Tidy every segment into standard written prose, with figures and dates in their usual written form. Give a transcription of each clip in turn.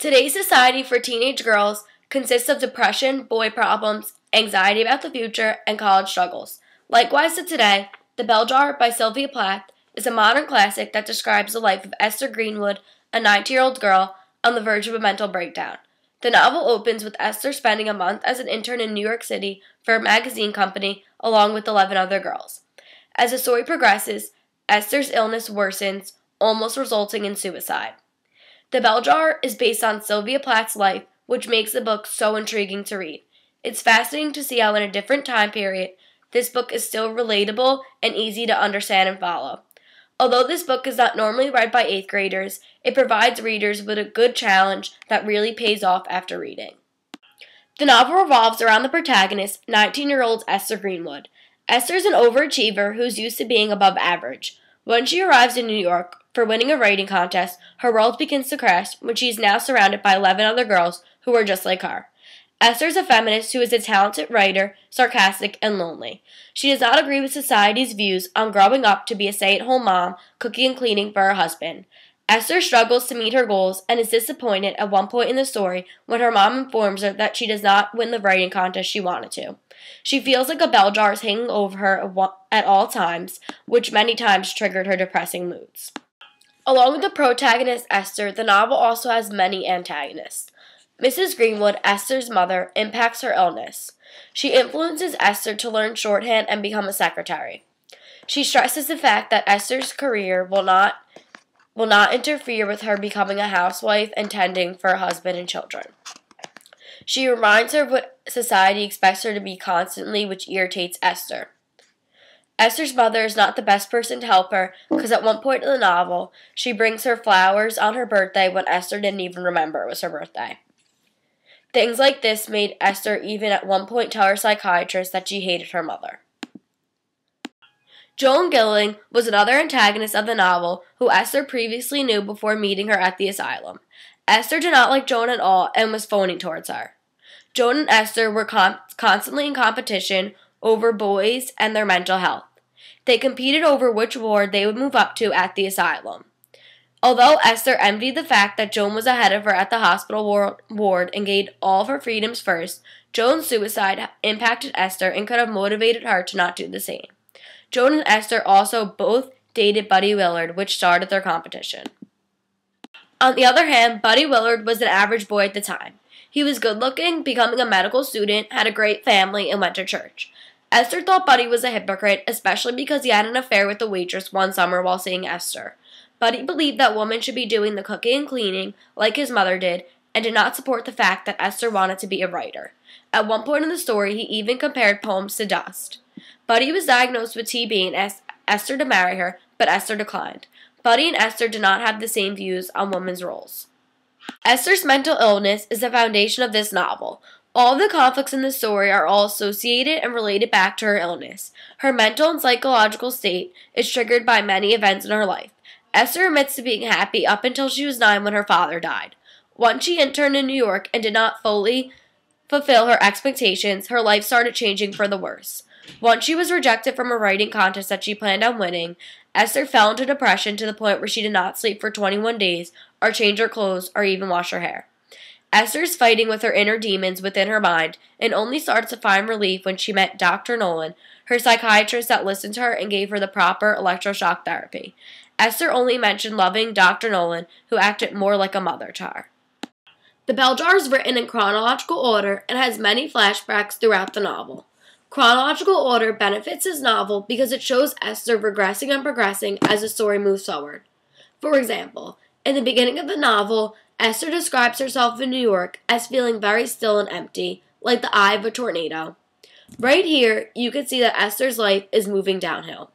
Today's society for teenage girls consists of depression, boy problems, anxiety about the future, and college struggles. Likewise to today, The Bell Jar by Sylvia Plath is a modern classic that describes the life of Esther Greenwood, a 19-year-old girl on the verge of a mental breakdown. The novel opens with Esther spending a month as an intern in New York City for a magazine company along with 11 other girls. As the story progresses, Esther's illness worsens, almost resulting in suicide. The Bell Jar is based on Sylvia Plath's life, which makes the book so intriguing to read. It's fascinating to see how in a different time period, this book is still relatable and easy to understand and follow. Although this book is not normally read by 8th graders, it provides readers with a good challenge that really pays off after reading. The novel revolves around the protagonist, 19-year-old Esther Greenwood. Esther is an overachiever who's used to being above average. When she arrives in New York for winning a writing contest, her world begins to crash when she is now surrounded by 11 other girls who are just like her. Esther is a feminist who is a talented writer, sarcastic, and lonely. She does not agree with society's views on growing up to be a stay-at-home mom, cooking and cleaning for her husband. Esther struggles to meet her goals and is disappointed at one point in the story when her mom informs her that she does not win the writing contest she wanted to. She feels like a bell jar is hanging over her at all times, which many times triggered her depressing moods. Along with the protagonist Esther, the novel also has many antagonists. Mrs. Greenwood, Esther's mother, impacts her illness. She influences Esther to learn shorthand and become a secretary. She stresses the fact that Esther's career will not interfere with her becoming a housewife and tending for her husband and children. She reminds her of what society expects her to be constantly, which irritates Esther. Esther's mother is not the best person to help her because at one point in the novel, she brings her flowers on her birthday when Esther didn't even remember it was her birthday. Things like this made Esther even at one point tell her psychiatrist that she hated her mother. Joan Gilling was another antagonist of the novel who Esther previously knew before meeting her at the asylum. Esther did not like Joan at all and was phoning towards her. Joan and Esther were constantly in competition over boys and their mental health. They competed over which ward they would move up to at the asylum. Although Esther envied the fact that Joan was ahead of her at the hospital ward and gained all of her freedoms first, Joan's suicide impacted Esther and could have motivated her to not do the same. Joan and Esther also both dated Buddy Willard, which started their competition. On the other hand, Buddy Willard was an average boy at the time. He was good-looking, becoming a medical student, had a great family, and went to church. Esther thought Buddy was a hypocrite, especially because he had an affair with the waitress one summer while seeing Esther. Buddy believed that women should be doing the cooking and cleaning, like his mother did, and did not support the fact that Esther wanted to be a writer. At one point in the story, he even compared poems to dust. Buddy was diagnosed with TB and asked Esther to marry her, but Esther declined. Buddy and Esther did not have the same views on women's roles. Esther's mental illness is the foundation of this novel. All of the conflicts in the story are all associated and related back to her illness. Her mental and psychological state is triggered by many events in her life. Esther admits to being happy up until she was 9 when her father died. Once she interned in New York and did not fully fulfill her expectations, her life started changing for the worse. Once she was rejected from a writing contest that she planned on winning, Esther fell into depression to the point where she did not sleep for 21 days, or change her clothes, or even wash her hair. Esther is fighting with her inner demons within her mind and only starts to find relief when she met Dr. Nolan, her psychiatrist that listened to her and gave her the proper electroshock therapy. Esther only mentioned loving Dr. Nolan, who acted more like a mother to her. The Bell Jar is written in chronological order and has many flashbacks throughout the novel. Chronological order benefits this novel because it shows Esther regressing and progressing as the story moves forward. For example, in the beginning of the novel, Esther describes herself in New York as feeling very still and empty, like the eye of a tornado. Right here, you can see that Esther's life is moving downhill.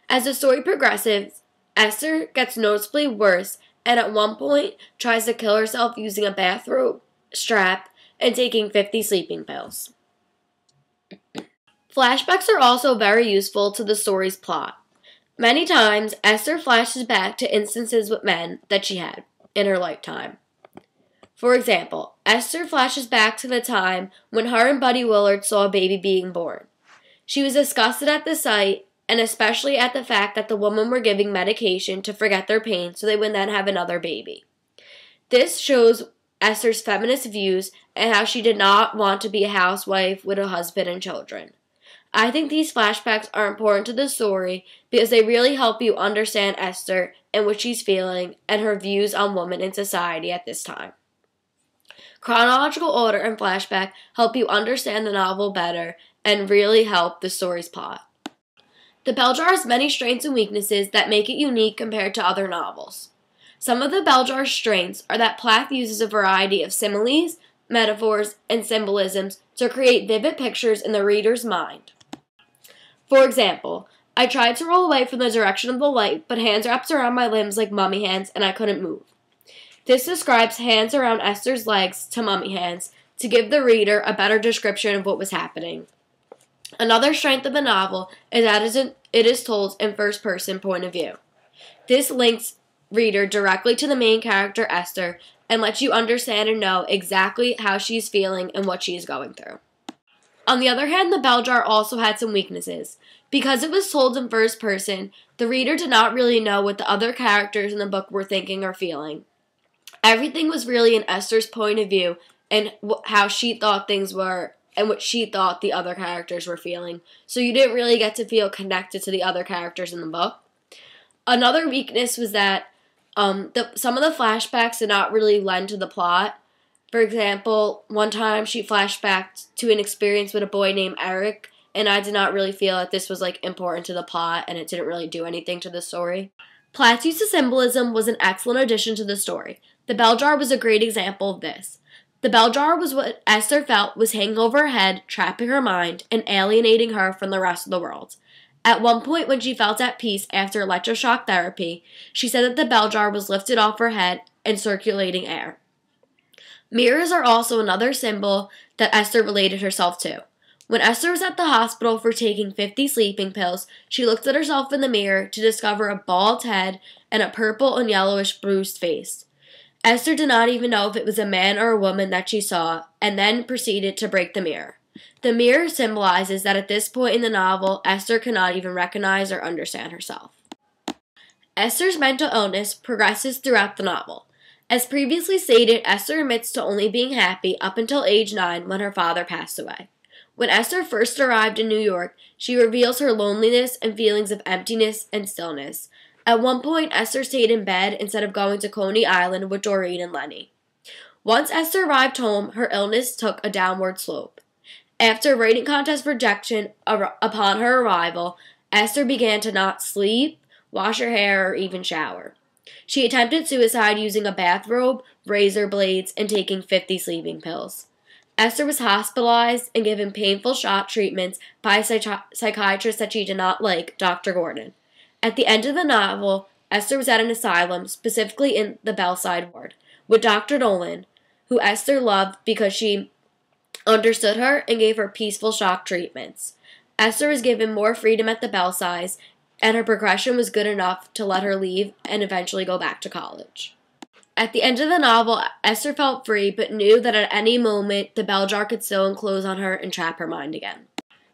As the story progresses, Esther gets noticeably worse and at one point tries to kill herself using a bathrobe strap and taking 50 sleeping pills. Flashbacks are also very useful to the story's plot. Many times, Esther flashes back to instances with men that she had in her lifetime. For example, Esther flashes back to the time when her and Buddy Willard saw a baby being born. She was disgusted at the sight and especially at the fact that the women were giving medication to forget their pain so they would then have another baby. This shows Esther's feminist views and how she did not want to be a housewife with a husband and children. I think these flashbacks are important to the story because they really help you understand Esther and what she's feeling and her views on women in society at this time. Chronological order and flashback help you understand the novel better and really help the story's plot. The Bell Jar has many strengths and weaknesses that make it unique compared to other novels. Some of the Bell Jar's strengths are that Plath uses a variety of similes, metaphors, and symbolisms to create vivid pictures in the reader's mind. For example, I tried to roll away from the direction of the light, but hands wrapped around my limbs like mummy hands and I couldn't move. This describes hands around Esther's legs to mummy hands to give the reader a better description of what was happening. Another strength of the novel is that it is told in first-person point of view. This links reader directly to the main character, Esther, and lets you understand and know exactly how she's feeling and what she is going through. On the other hand, the Bell Jar also had some weaknesses. Because it was told in first person, the reader did not really know what the other characters in the book were thinking or feeling. Everything was really in Esther's point of view and how she thought things were and what she thought the other characters were feeling. So you didn't really get to feel connected to the other characters in the book. Another weakness was that some of the flashbacks did not really lend to the plot. For example, one time she flashed back to an experience with a boy named Eric, and I did not really feel that this was important to the plot, and it didn't really do anything to the story. Plath's use of symbolism was an excellent addition to the story. The Bell Jar was a great example of this. The Bell Jar was what Esther felt was hanging over her head, trapping her mind, and alienating her from the rest of the world. At one point when she felt at peace after electroshock therapy, she said that the Bell Jar was lifted off her head and circulating air. Mirrors are also another symbol that Esther related herself to. When Esther was at the hospital for taking 50 sleeping pills, she looked at herself in the mirror to discover a bald head and a purple and yellowish bruised face. Esther did not even know if it was a man or a woman that she saw, and then proceeded to break the mirror. The mirror symbolizes that at this point in the novel, Esther cannot even recognize or understand herself. Esther's mental illness progresses throughout the novel. As previously stated, Esther admits to only being happy up until age 9 when her father passed away. When Esther first arrived in New York, she reveals her loneliness and feelings of emptiness and stillness. At one point, Esther stayed in bed instead of going to Coney Island with Doreen and Lenny. Once Esther arrived home, her illness took a downward slope. After a writing contest rejection upon her arrival, Esther began to not sleep, wash her hair, or even shower. She attempted suicide using a bathrobe, razor blades, and taking 50 sleeping pills. Esther was hospitalized and given painful shock treatments by a psychiatrist that she did not like, Dr. Gordon. At the end of the novel, Esther was at an asylum, specifically in the Bellside ward, with Dr. Nolan, who Esther loved because she understood her and gave her peaceful shock treatments. Esther was given more freedom at the Bellside, and her progression was good enough to let her leave and eventually go back to college. At the end of the novel, Esther felt free but knew that at any moment the Bell Jar could still enclose on her and trap her mind again.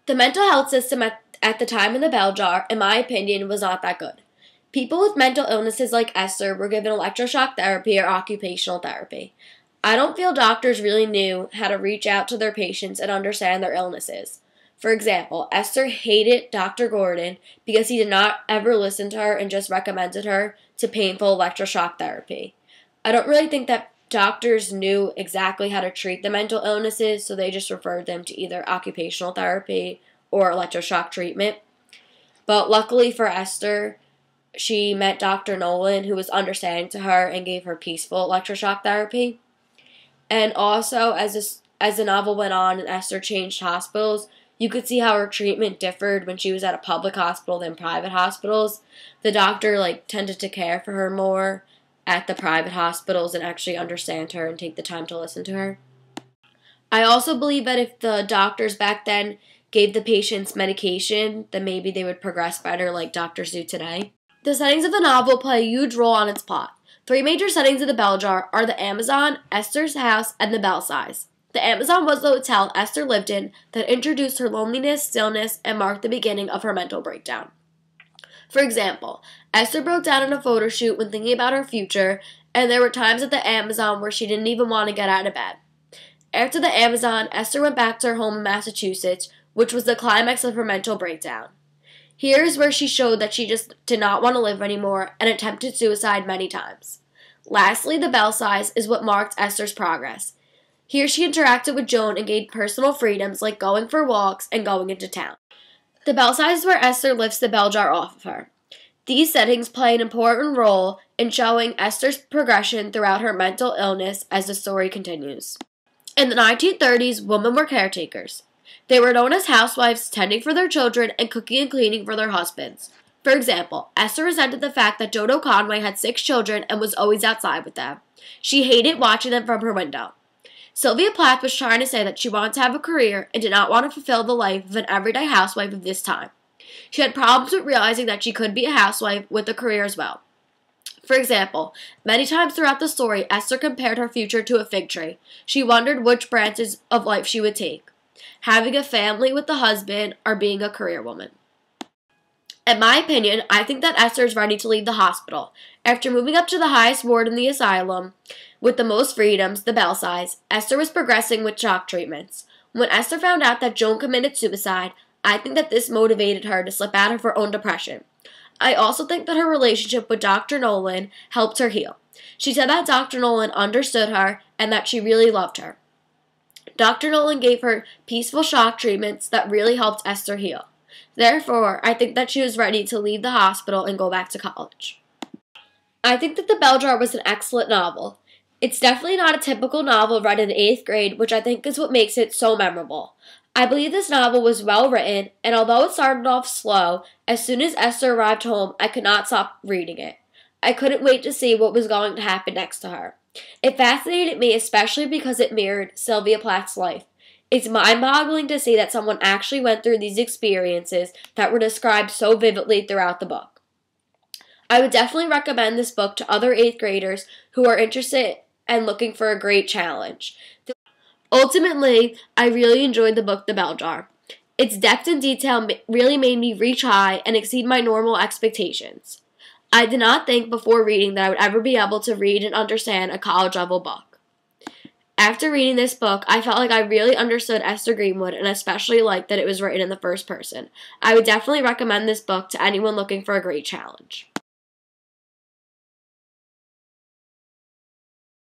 The mental health system at the time in the Bell Jar, in my opinion, was not that good. People with mental illnesses like Esther were given electroshock therapy or occupational therapy. I don't feel doctors really knew how to reach out to their patients and understand their illnesses. For example, Esther hated Dr. Gordon because he did not ever listen to her and just recommended her to painful electroshock therapy. I don't really think that doctors knew exactly how to treat the mental illnesses, so they just referred them to either occupational therapy or electroshock treatment. But luckily for Esther, she met Dr. Nolan, who was understanding to her and gave her peaceful electroshock therapy. And also, as the novel went on and Esther changed hospitals, you could see how her treatment differed when she was at a public hospital than private hospitals. The doctor tended to care for her more at the private hospitals and actually understand her and take the time to listen to her. I also believe that if the doctors back then gave the patients medication, then maybe they would progress better like doctors do today. The settings of the novel play a huge role on its plot. 3 major settings of the Bell Jar are the Amazon, Esther's house, and the Bellside. The Amazon was the hotel Esther lived in that introduced her loneliness, stillness, and marked the beginning of her mental breakdown. For example, Esther broke down in a photo shoot when thinking about her future, and there were times at the Amazon where she didn't even want to get out of bed. After the Amazon, Esther went back to her home in Massachusetts, which was the climax of her mental breakdown. Here is where she showed that she just did not want to live anymore and attempted suicide many times. Lastly, the Belsize is what marked Esther's progress. Here she interacted with Joan and gained personal freedoms like going for walks and going into town. The Belsize is where Esther lifts the bell jar off of her. These settings play an important role in showing Esther's progression throughout her mental illness as the story continues. In the 1930s, women were caretakers. They were known as housewives, tending for their children and cooking and cleaning for their husbands. For example, Esther resented the fact that Dodo Conway had 6 children and was always outside with them. She hated watching them from her window. Sylvia Plath was trying to say that she wanted to have a career and did not want to fulfill the life of an everyday housewife of this time. She had problems with realizing that she could be a housewife with a career as well. For example, many times throughout the story, Esther compared her future to a fig tree. She wondered which branches of life she would take: having a family with a husband or being a career woman. In my opinion, I think that Esther is ready to leave the hospital. After moving up to the highest ward in the asylum, with the most freedoms, the Belsize, Esther was progressing with shock treatments. When Esther found out that Joan committed suicide, I think that this motivated her to slip out of her own depression. I also think that her relationship with Dr. Nolan helped her heal. She said that Dr. Nolan understood her and that she really loved her. Dr. Nolan gave her peaceful shock treatments that really helped Esther heal. Therefore, I think that she was ready to leave the hospital and go back to college. I think that The Bell Jar was an excellent novel. It's definitely not a typical novel read in 8th grade, which I think is what makes it so memorable. I believe this novel was well written, and although it started off slow, as soon as Esther arrived home, I could not stop reading it. I couldn't wait to see what was going to happen next to her. It fascinated me, especially because it mirrored Sylvia Plath's life. It's mind-boggling to see that someone actually went through these experiences that were described so vividly throughout the book. I would definitely recommend this book to other 8th graders who are interested and looking for a great challenge. Ultimately, I really enjoyed the book The Bell Jar. Its depth and detail really made me reach high and exceed my normal expectations. I did not think before reading that I would ever be able to read and understand a college-level book. After reading this book, I felt like I really understood Esther Greenwood and especially liked that it was written in the first person. I would definitely recommend this book to anyone looking for a great challenge.